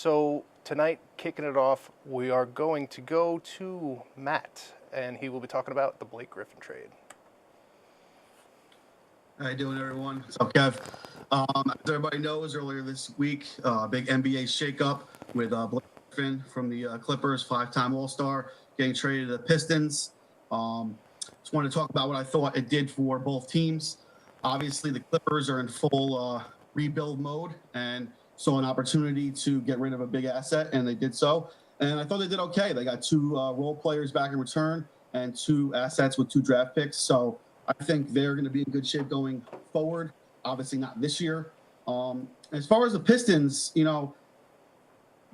So tonight, kicking it off, we are going to go to Matt, and he will be talking about the Blake Griffin trade. How you doing, everyone? What's up, Kev? As everybody knows, earlier this week, big NBA shakeup with Blake Griffin from the Clippers, 5-time All-Star, getting traded to the Pistons. Just wanted to talk about what I thought it did for both teams. Obviously, the Clippers are in full rebuild mode and saw an opportunity to get rid of a big asset, and they did so. And I thought they did okay. They got 2 role players back in return and 2 assets with 2 draft picks. So I think they're going to be in good shape going forward. Obviously not this year. As far as the Pistons,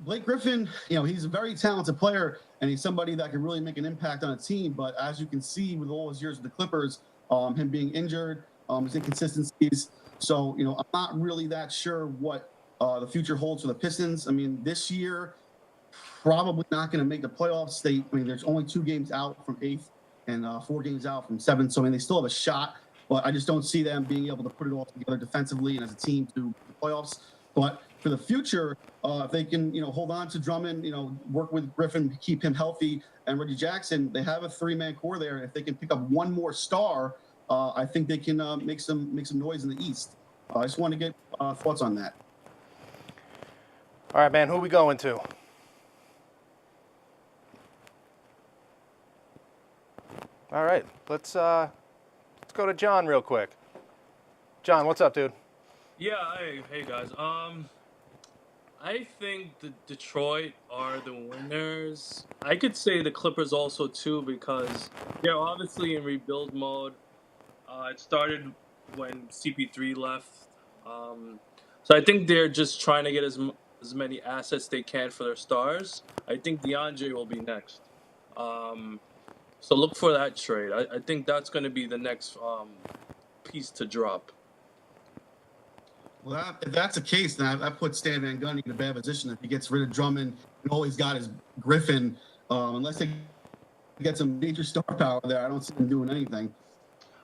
Blake Griffin, he's a very talented player, and he's somebody that can really make an impact on a team. But as you can see with all his years with the Clippers, him being injured, his inconsistencies. So, I'm not really that sure what the future holds for the Pistons. I mean, this year, probably not going to make the playoffs. There's only 2 games out from 8th and 4 games out from 7th. So, they still have a shot, but I just don't see them being able to put it all together defensively and as a team to the playoffs. But for the future, if they can, hold on to Drummond, work with Griffin, keep him healthy, and Reggie Jackson, they have a 3-man core there. If they can pick up one more star, I think they can make some noise in the East. I just want to get thoughts on that. All right, man, who are we going to? All right, let's go to John real quick. John, what's up, dude? Yeah, hey guys. I think the Detroit are the winners. I could say the Clippers also too because they're obviously in rebuild mode. It started when CP3 left. So I think they're just trying to get as many assets they can for their stars. I think DeAndre will be next. So look for that trade. I think that's going to be the next piece to drop. Well, if that's the case, then I put Stan Van Gundy in a bad position. If he gets rid of Drummond and all he's got is Griffin, unless they get some major star power there, I don't see them doing anything.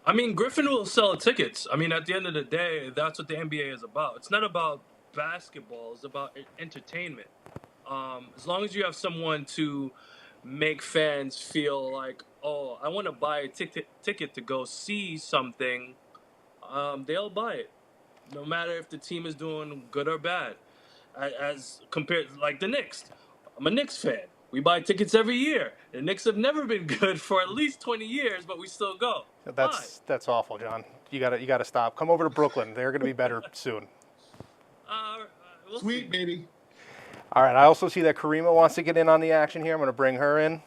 I mean, Griffin will sell tickets. I mean, at the end of the day, that's what the NBA is about. It's not about basketball. It's about entertainment. As long as you have someone to make fans feel like, oh, I want to buy a ticket to go see something, they'll buy it. No matter if the team is doing good or bad. As compared, like the Knicks. I'm a Knicks fan. We buy tickets every year. The Knicks have never been good for at least 20 years, but we still go. That's awful, John. You gotta stop. Come over to Brooklyn. They're gonna be better soon. We'll Sweet, see. baby. All right. I also see that Karima wants to get in on the action here. I'm gonna bring her in.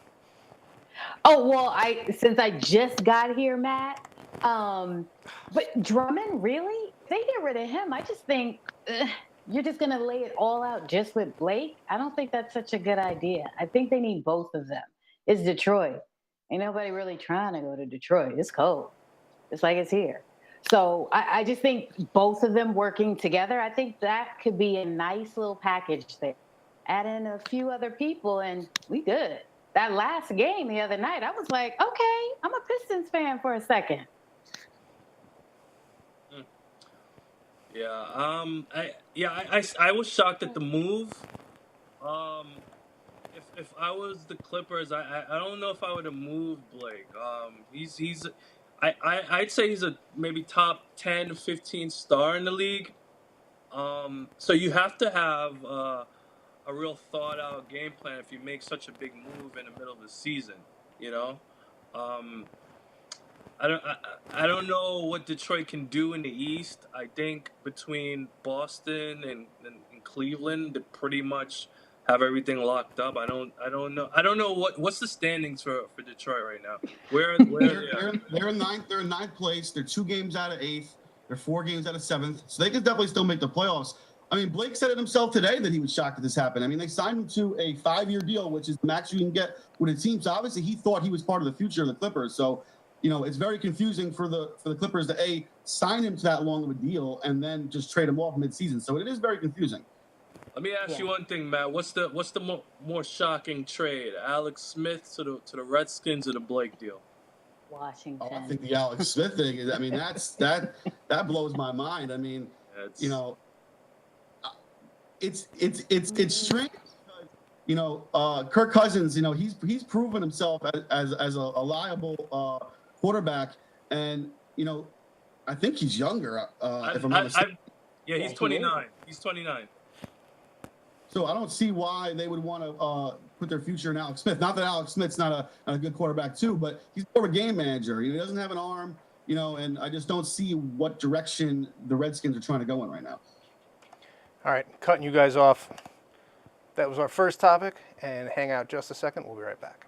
Oh, well, since I just got here, Matt, but Drummond, really? If they get rid of him, I just think you're just going to lay it all out just with Blake. I don't think that's such a good idea. I think they need both of them. It's Detroit. Ain't nobody really trying to go to Detroit. It's cold. It's like it's here. So I just think both of them working together, I think that could be a nice little package there. Add in a few other people and we good. That last game the other night, I was like, okay, I'm a Pistons fan for a second. Yeah. I was shocked at the move. If I was the Clippers, I don't know if I would have moved Blake. I'd say he's a maybe top 10, 15 star in the league. So you have to have a real thought out game plan if you make such a big move in the middle of the season. I don't know what Detroit can do in the East. I think between Boston and Cleveland, they pretty much have everything locked up. I don't know what's the standings for Detroit right now. Where they're in ninth. They're in 9th place. They're 2 games out of 8th. They're 4 games out of 7th. So they could definitely still make the playoffs. I mean, Blake said it himself today that he was shocked that this happened. I mean, they signed him to a 5-year deal, which is the max you can get with a team. So obviously he thought he was part of the future of the Clippers. So, it's very confusing for the Clippers to sign him to that long of a deal and then just trade him off midseason. So it is very confusing. Let me ask you one thing, Matt. What's the more shocking trade? Alex Smith to the Redskins or the Blake deal? Washington. Oh, I think the Alex Smith thing is. I mean, that blows my mind. I mean, it's strange because, you know, Kirk Cousins, you know, he's proven himself as a liable quarterback, and you know, I think he's younger. If I'm not mistaken. Yeah, he's 29. He's 29. So I don't see why they would want to put their future in Alex Smith. Not that Alex Smith's not a good quarterback too, but he's more of a game manager. He doesn't have an arm, you know, and I just don't see what direction the Redskins are trying to go in right now. All right, cutting you guys off. That was our first topic, and hang out just a second. We'll be right back.